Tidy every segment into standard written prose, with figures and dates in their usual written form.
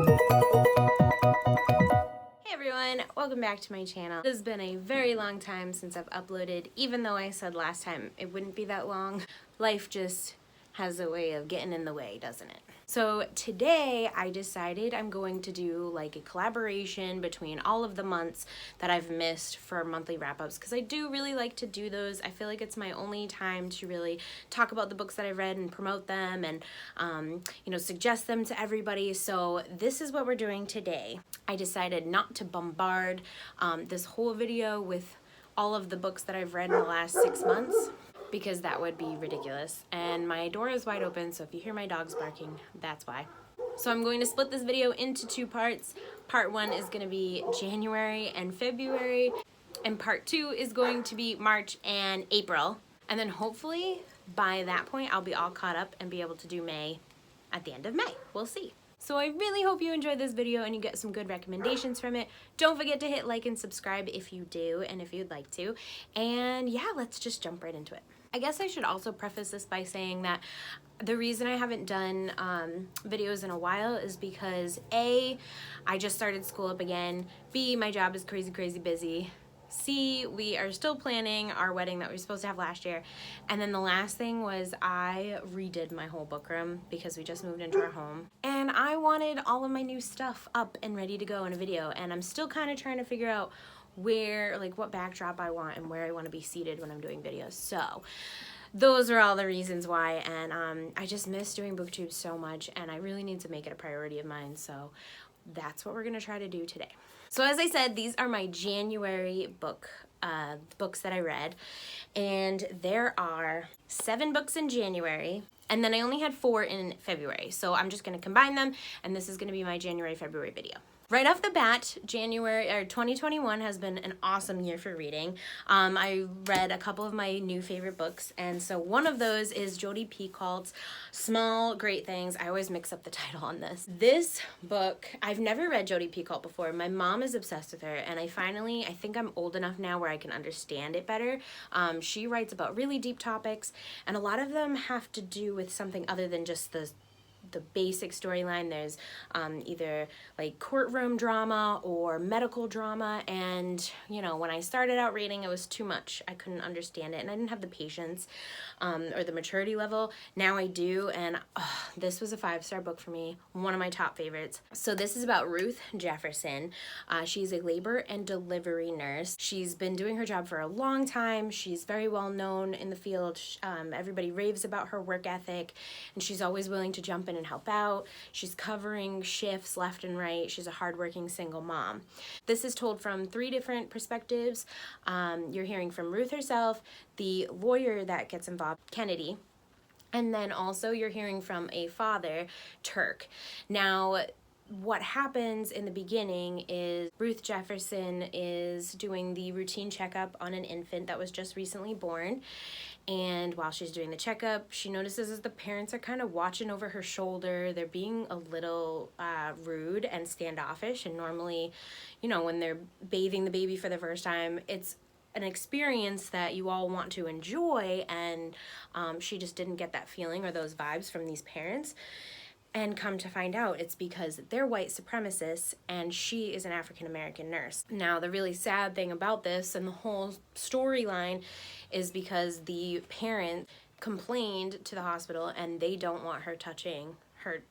Hey everyone, welcome back to my channel. It has been a very long time since I've uploaded, even though I said last time it wouldn't be that long. Life just has a way of getting in the way, doesn't it? So today I decided I'm going to do like a collaboration between all of the months that I've missed for monthly wrap-ups, because I do really like to do those. I feel like it's my only time to really talk about the books that I've read and promote them and suggest them to everybody. So this is what we're doing today. I decided not to bombard this whole video with all of the books that I've read in the last 6 months, because that would be ridiculous. And my door is wide open, so if you hear my dogs barking, that's why. So I'm going to split this video into 2 parts. Part 1 is going to be January and February, and part 2 is going to be March and April. And then hopefully by that point I'll be all caught up and be able to do May at the end of May. We'll see. So I really hope you enjoyed this video and you get some good recommendations from it. Don't forget to hit like and subscribe if you do and if you'd like to. And yeah, let's just jump right into it. I guess I should also preface this by saying that the reason I haven't done videos in a while is because A, I just started school up again, B, my job is crazy busy, C, we are still planning our wedding that we were supposed to have last year, and then the last thing was I redid my whole book room because we just moved into our home, and I wanted all of my new stuff up and ready to go in a video, and I'm still kind of trying to figure out where, like, what backdrop I want and where I want to be seated when I'm doing videos. So those are all the reasons why, and I just miss doing booktube so much, and I really need to make it a priority of mine, so that's what we're gonna try to do today. So as I said, these are my January books that I read, and there are 7 books in January, and then I only had 4 in February, so I'm just gonna combine them, and this is gonna be my January-February video. Right off the bat, 2021 has been an awesome year for reading. I read a couple of my new favorite books, and so one of those is Jodi Picoult's Small Great Things. I always mix up the title on this. This book, I've never read Jodi Picoult before. My mom is obsessed with her, and I think I'm old enough now where I can understand it better. She writes about really deep topics, and a lot of them have to do with something other than just the basic storyline. There's either like courtroom drama or medical drama, and when I started out reading, it was too much. I couldn't understand it, and I didn't have the patience or the maturity level. Now I do, and this was a 5-star book for me, one of my top favorites. So this is about Ruth Jefferson. She's a labor and delivery nurse. She's been doing her job for a long time. She's very well known in the field. Everybody raves about her work ethic, and she's always willing to jump in and help out. She's covering shifts left and right. She's a hardworking single mom. This is told from 3 different perspectives. You're hearing from Ruth herself, the lawyer that gets involved, Kennedy, and then also you're hearing from a father, Turk. Now, what happens in the beginning is Ruth Jefferson is doing the routine checkup on an infant that was just recently born, and while she's doing the checkup, she notices that the parents are kind of watching over her shoulder. They're being a little rude and standoffish, and normally, when they're bathing the baby for the first time, it's an experience that you all want to enjoy, and she just didn't get that feeling or those vibes from these parents. And come to find out, it's because they're white supremacists and she is an African-American nurse. Now, the really sad thing about this and the whole storyline is because the parent complained to the hospital and they don't want her touching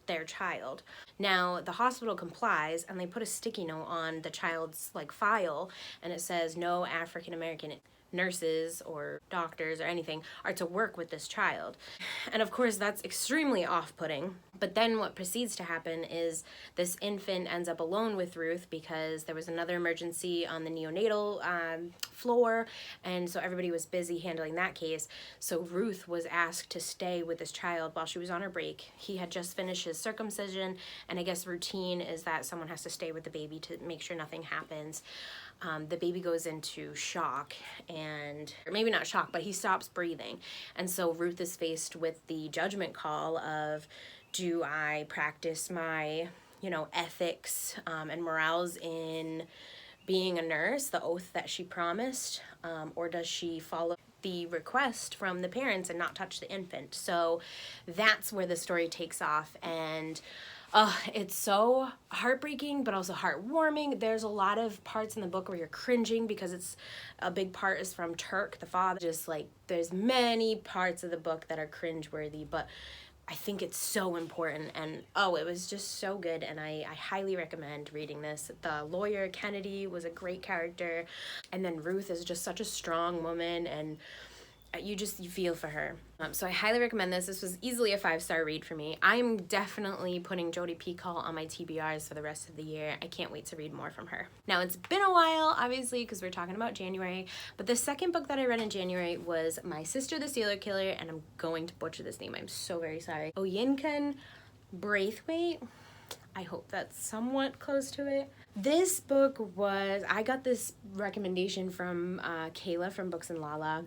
their child. Now, the hospital complies and they put a sticky note on the child's file, and it says no African-American nurses or doctors or anything are to work with this child. And of course that's extremely off-putting. But then what proceeds to happen is this infant ends up alone with Ruth because there was another emergency on the neonatal floor, and so everybody was busy handling that case. So Ruth was asked to stay with this child while she was on her break. He had just finished his circumcision, and I guess routine is that someone has to stay with the baby to make sure nothing happens. The baby goes into shock, or maybe not shock, but he stops breathing. And so Ruth is faced with the judgment call of, do I practice my, ethics and morals in being a nurse, the oath that she promised, or does she follow the request from the parents and not touch the infant. So that's where the story takes off, and it's so heartbreaking but also heartwarming. There's a lot of parts in the book where you're cringing because it's a big part is from Turk, the father. Just like there's many parts of the book that are cringeworthy, but I think it's so important, and it was just so good, and I highly recommend reading this. The lawyer, Kennedy, was a great character, and then Ruth is just such a strong woman, and you feel for her. So I highly recommend this. This was easily a 5-star read for me. I'm definitely putting Jodi Picoult on my TBRs for the rest of the year. I can't wait to read more from her. Now, it's been a while, obviously, because we're talking about January, but the second book that I read in January was My Sister the Serial Killer, and I'm going to butcher this name. I'm so very sorry. Oyinkan Braithwaite. I hope that's somewhat close to it. This book I got this recommendation from Kayla from Books and Lala.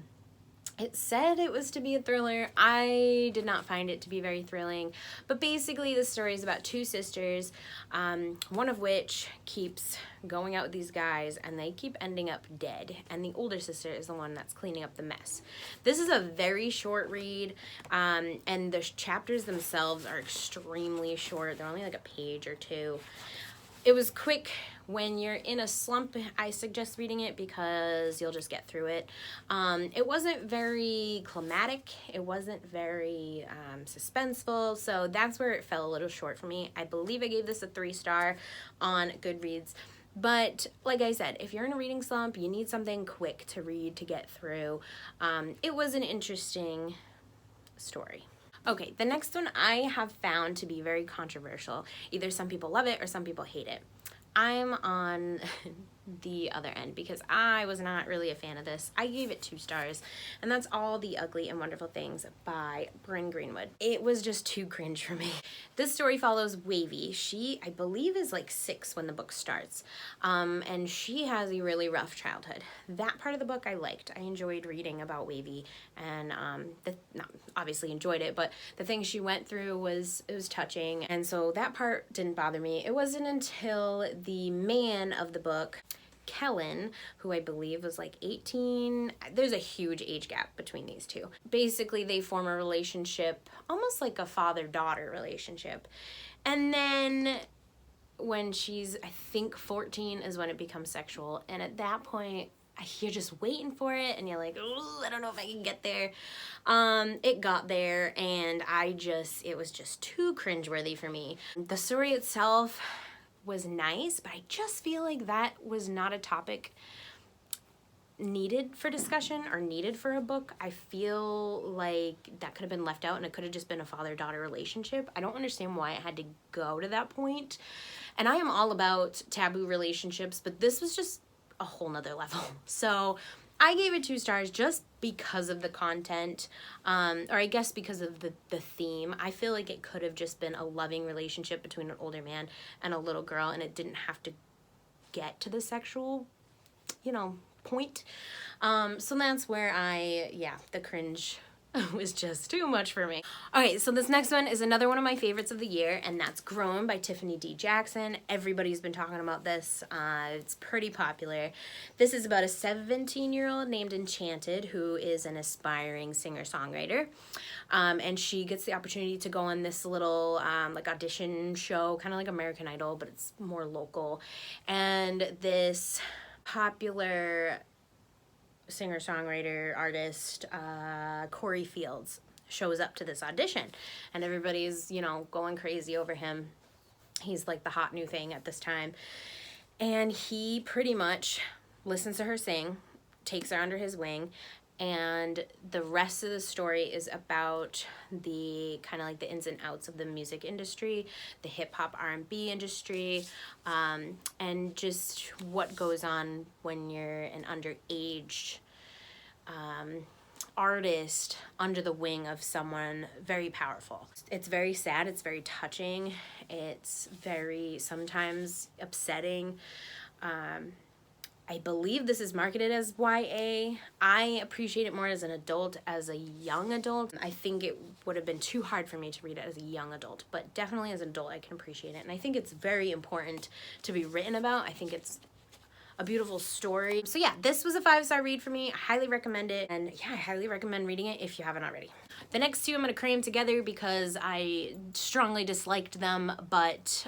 It said it was to be a thriller. I did not find it to be very thrilling, but basically the story is about two sisters, one of which keeps going out with these guys and they keep ending up dead, and the older sister is the one that's cleaning up the mess. This is a very short read, and the chapters themselves are extremely short. They're only like a page or two. It was quick. When you're in a slump, I suggest reading it because you'll just get through it. It wasn't very climatic. It wasn't very suspenseful, so that's where it fell a little short for me. I believe I gave this a 3-star on Goodreads. But like I said, if you're in a reading slump, you need something quick to read to get through. It was an interesting story. Okay, the next one I have found to be very controversial. Either some people love it or some people hate it. I'm on the other end because I was not really a fan of this. I gave it 2 stars, and that's All the Ugly and Wonderful Things by Bryn Greenwood. It was just too cringe for me. This story follows Wavy. She, I believe, is like 6 when the book starts, and she has a really rough childhood. That part of the book I liked. I enjoyed reading about Wavy, and obviously enjoyed it, but the things she went through was touching, and so that part didn't bother me. It wasn't until the man of the book, Kellen, who I believe was like 18. There's a huge age gap between these two. Basically, they form a relationship, almost like a father-daughter relationship. And then when she's, I think, 14 is when it becomes sexual. And at that point, you're just waiting for it, and you're like, oh, I don't know if I can get there. It got there, and it was just too cringeworthy for me. The story itself was nice, but I just feel like that was not a topic needed for discussion or needed for a book. I feel like that could have been left out, and it could have just been a father-daughter relationship. I don't understand why it had to go to that point. And I am all about taboo relationships, but this was just a whole nother level. So I gave it 2 stars just because of the content, or I guess because of the theme. I feel like it could have just been a loving relationship between an older man and a little girl, and it didn't have to get to the sexual, point. So that's where the cringe was just too much for me. Okay, so this next one is another one of my favorites of the year, and that's Grown by Tiffany D. Jackson. Everybody's been talking about this. It's pretty popular. This is about a 17-year-old named Enchanted who is an aspiring singer-songwriter, and she gets the opportunity to go on this little audition show, kind of like American Idol, but it's more local. And this popular singer-songwriter, artist, Corey Fields, shows up to this audition, and everybody's, going crazy over him. He's like the hot new thing at this time, and he pretty much listens to her sing, takes her under his wing, and the rest of the story is about the kind of like the ins and outs of the music industry, the hip-hop R&B industry, and just what goes on when you're an underage artist under the wing of someone very powerful. It's very sad, it's very touching, it's very sometimes upsetting. I believe this is marketed as YA. I appreciate it more as an adult, as a young adult. I think it would have been too hard for me to read it as a young adult, but definitely as an adult I can appreciate it. And I think it's very important to be written about. I think it's a beautiful story. So yeah, this was a 5-star read for me. I highly recommend it. And yeah, I highly recommend reading it if you haven't already. The next two I'm gonna cram together because I strongly disliked them, but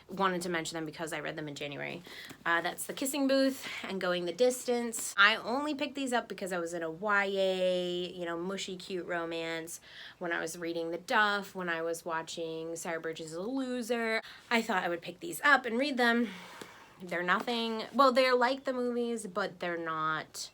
wanted to mention them because I read them in January. That's The Kissing Booth and Going the Distance. I only picked these up because I was in a YA, you know, mushy, cute romance. When I was reading The Duff, when I was watching Sarah Burgess' A Loser, I thought I would pick these up and read them. They're nothing, well, they're like the movies, but they're not.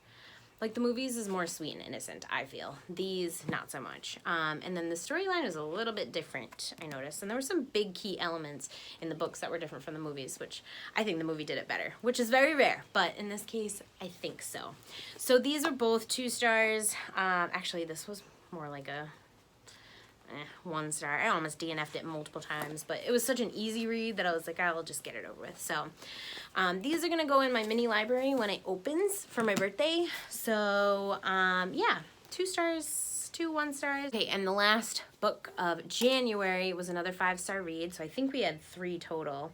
Like, the movies is more sweet and innocent, I feel. These, not so much. And then the storyline is a little bit different, I noticed. And there were some big key elements in the books that were different from the movies, which I think the movie did it better, which is very rare. But in this case, I think so. So these are both 2 stars. Actually, this was more like a 1 star. I almost DNF'd it multiple times, but it was such an easy read that I was like, I'll just get it over with. So these are gonna go in my mini library when it opens for my birthday. So yeah, 2 stars, 2 1-stars. Okay, and the last book of January was another 5-star read. So I think we had 3 total.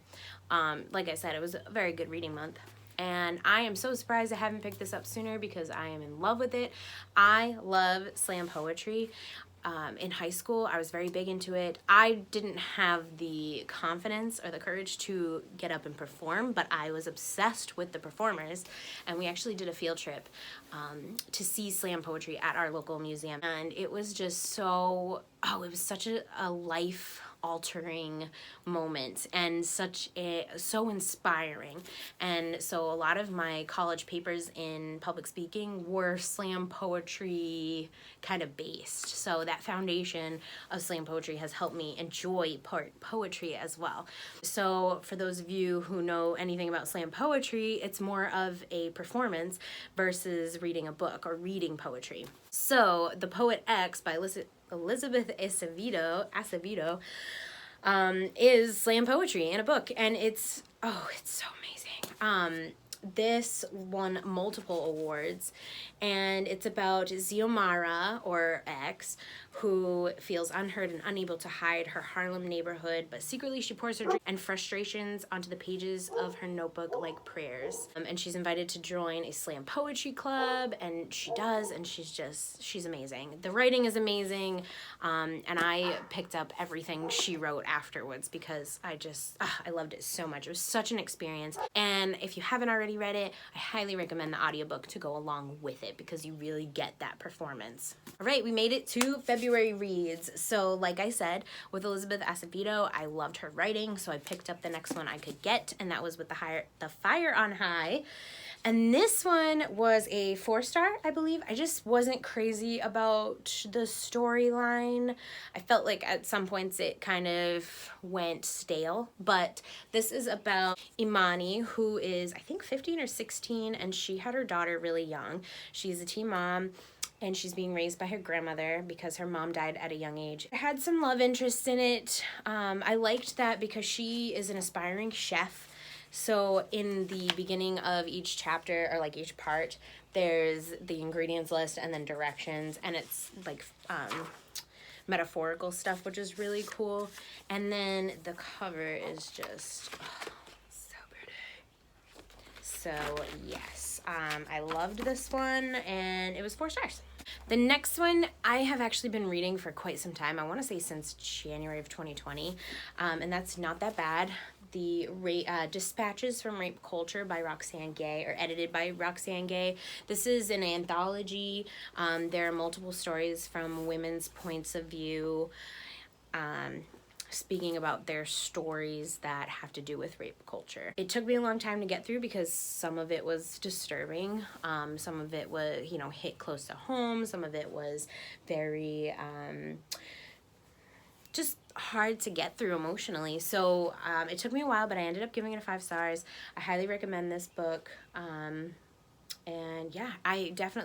Like I said, it was a very good reading month. And I am so surprised I haven't picked this up sooner because I am in love with it. I love slam poetry. In high school, I was very big into it. I didn't have the confidence or the courage to get up and perform, but I was obsessed with the performers, and we actually did a field trip to see slam poetry at our local museum, and it was just so, it was such a life altering moment and so inspiring. And so a lot of my college papers in public speaking were slam poetry kind of based. So that foundation of slam poetry has helped me enjoy poetry as well. So for those of you who know anything about slam poetry, it's more of a performance versus reading a book or reading poetry. So The Poet X by Elizabeth Acevedo is slam poetry in a book, and it's so amazing. This won multiple awards, and it's about Xiomara, or X, who feels unheard and unable to hide her Harlem neighborhood, but secretly she pours her dreams and frustrations onto the pages of her notebook like prayers. And she's invited to join a slam poetry club, and she does, and she's amazing. The writing is amazing, and I picked up everything she wrote afterwards because I loved it so much. It was such an experience, and if you haven't already read it, I highly recommend the audiobook to go along with it because you really get that performance. All right, we made it to February reads. So like I said, with Elizabeth Acevedo, I loved her writing, so I picked up the next one I could get, and that was with The Fire on High. And this one was a 4-star, I believe. I just wasn't crazy about the storyline. I felt like at some points it kind of went stale, but this is about Imani, who is, I think, 15 or 16, and she had her daughter really young. She's a teen mom, and she's being raised by her grandmother because her mom died at a young age. It had some love interest in it. I liked that because she is an aspiring chef. So in the beginning of each chapter, or like each part, there's the ingredients list and then directions, and it's like metaphorical stuff, which is really cool. And then the cover is just so pretty. So yes, I loved this one, and it was 4 stars. The next one I have actually been reading for quite some time. I want to say since January of 2020, and that's Not That Bad. The Dispatches from Rape Culture by Roxane Gay, or edited by Roxane Gay. This is an anthology. There are multiple stories from women's points of view, speaking about their stories that have to do with rape culture. It took me a long time to get through because some of it was disturbing. Some of it was, hit close to home. Some of it was very just hard to get through emotionally. So it took me a while, but I ended up giving it 5 stars. I highly recommend this book. And yeah,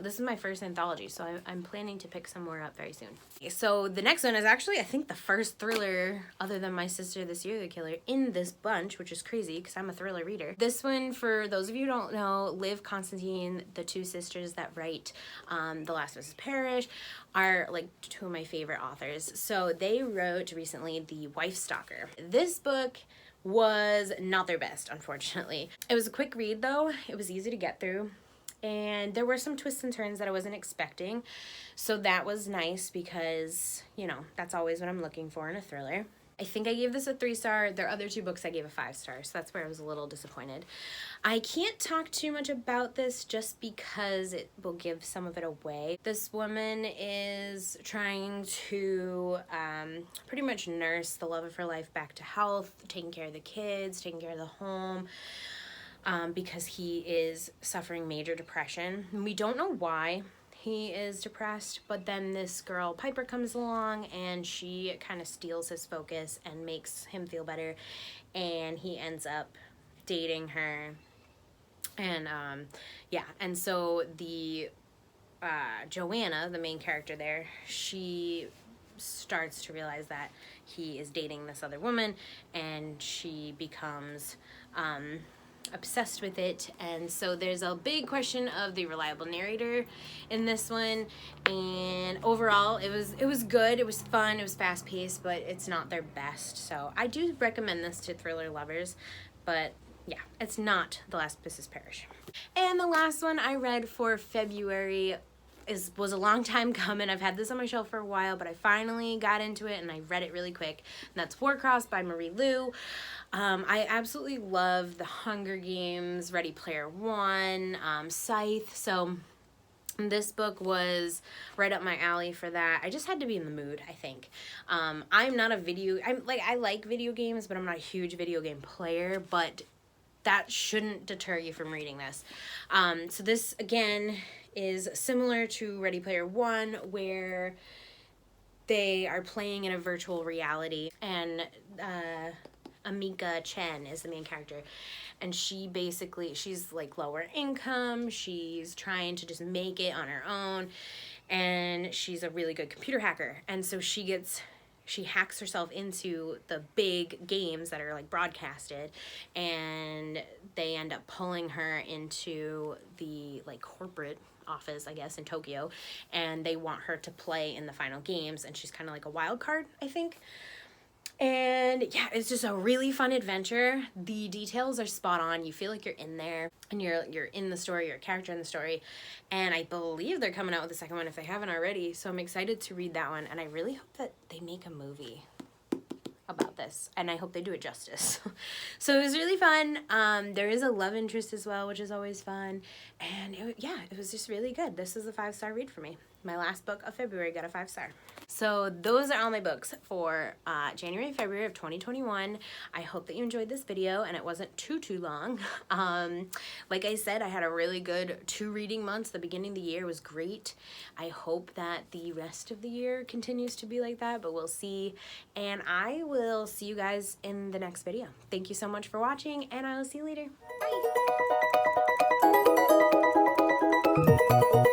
this is my first anthology, so I'm planning to pick some more up very soon. So the next one is actually, I think, the first thriller, other than My Sister the Serial Killer, in this bunch, which is crazy because I'm a thriller reader. This one, for those of you who don't know, Liv Constantine, the 2 sisters that write The Last Mrs. Parrish, are like 2 of my favorite authors. So they wrote recently The Wife Stalker. This book was not their best, unfortunately. It was a quick read though. It was easy to get through. And there were some twists and turns that I wasn't expecting. So that was nice because, you know, that's always what I'm looking for in a thriller. I think I gave this a 3-star. Their other 2 books I gave a 5-star, so that's where I was a little disappointed. I can't talk too much about this just because it will give some of it away. This woman is trying to pretty much nurse the love of her life back to health, taking care of the kids, taking care of the home, because he is suffering major depression. And we don't know why he is depressed, but then this girl Piper comes along and she kind of steals his focus and makes him feel better, and he ends up dating her. And yeah, and so the Joanna, the main character there, she starts to realize that he is dating this other woman, and she becomes obsessed with it. And so there's a big question of the reliable narrator in this one, and overall it was good, it was fun, it was fast-paced, but it's not their best. So I do recommend this to thriller lovers, but yeah, it's not The Last Mrs. Parrish. And the last one I read for February was a long time coming. I've had this on my shelf for a while, but I finally got into it and I read it really quick. And that's Warcross by Marie Lu. I absolutely love The Hunger Games, Ready Player One, Scythe. So this book was right up my alley for that. I just had to be in the mood, I think. I'm not I like video games, but I'm not a huge video game player, but that shouldn't deter you from reading this. So this, again, is similar to Ready Player One, where they are playing in a virtual reality, and Amika Chen is the main character, and she's like lower income, she's trying to just make it on her own, and she's a really good computer hacker, and so she hacks herself into the big games that are like broadcasted, and they end up pulling her into the like corporate office, I guess, in Tokyo, and they want her to play in the final games, and she's kind of like a wild card, I think. And yeah, it's just a really fun adventure. The details are spot on. You feel like you're in there, and you're in the story, you're a character in the story. And I believe they're coming out with the second one if they haven't already. So I'm excited to read that one, and I really hope that they make a movie about this, and I hope they do it justice. So it was really fun. There is a love interest as well, which is always fun. And it was just really good. This is a 5-star read for me. My last book of February got a 5-star. So those are all my books for January and February of 2021. I hope that you enjoyed this video and it wasn't too long. Like I said, I had a really good 2 reading months. The beginning of the year was great. I hope that the rest of the year continues to be like that, but we'll see. And I will see you guys in the next video. Thank you so much for watching, and I will see you later. Bye!